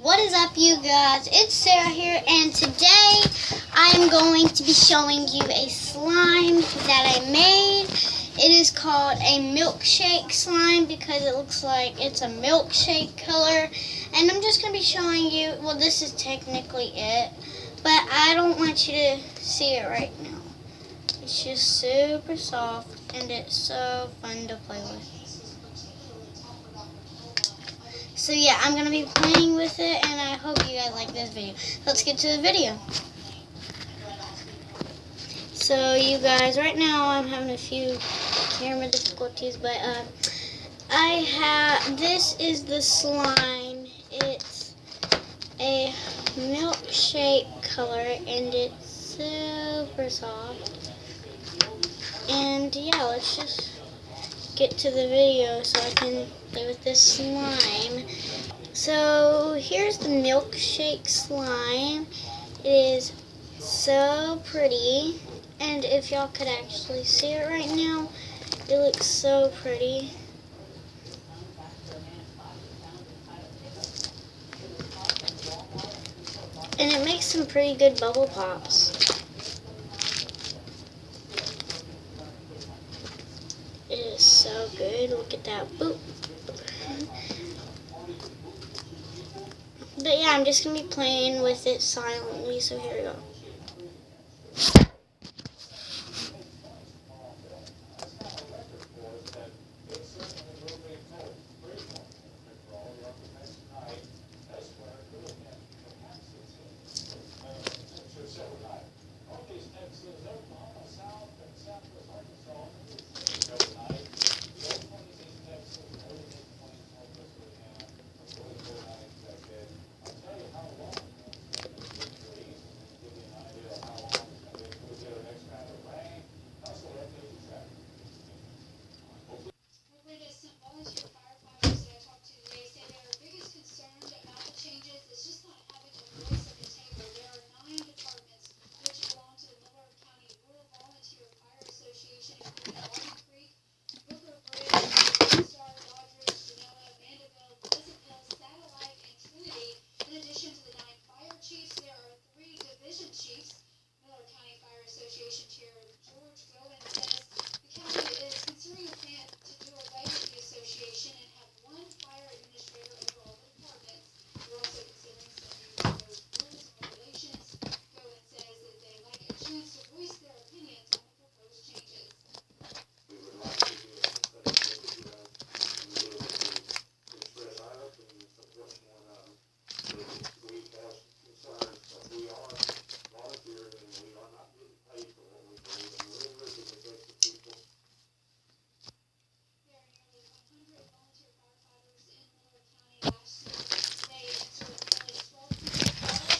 What is up, you guys? It's Sarah here, and today I'm going to be showing you a slime that I made. It is called a milkshake slime because it looks like it's a milkshake color. And I'm just going to be showing you, well, this is technically it, but I don't want you to see it right now. It's just super soft, and it's so fun to play with. So yeah, I'm going to be playing with it, and I hope you guys like this video. Let's get to the video. So you guys, right now I'm having a few camera difficulties, but this is the slime. It's a milkshake color, and it's super soft. And yeah, let's just get to the video so I can play with this slime. So here's the milkshake slime. It is so pretty, and if y'all could actually see it right now, it looks so pretty. And it makes some pretty good bubble pops. It is so good. Look at that. Boop. But yeah, I'm just going to be playing with it silently, so here we go.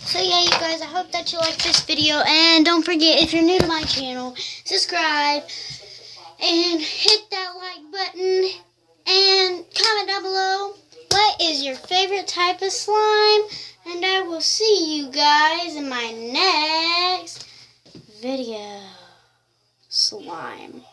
So yeah, you guys, I hope that you like this video, and don't forget, if you're new to my channel, subscribe and hit that like button and comment down below what is your favorite type of slime, and I will see you guys in my next video. Slime.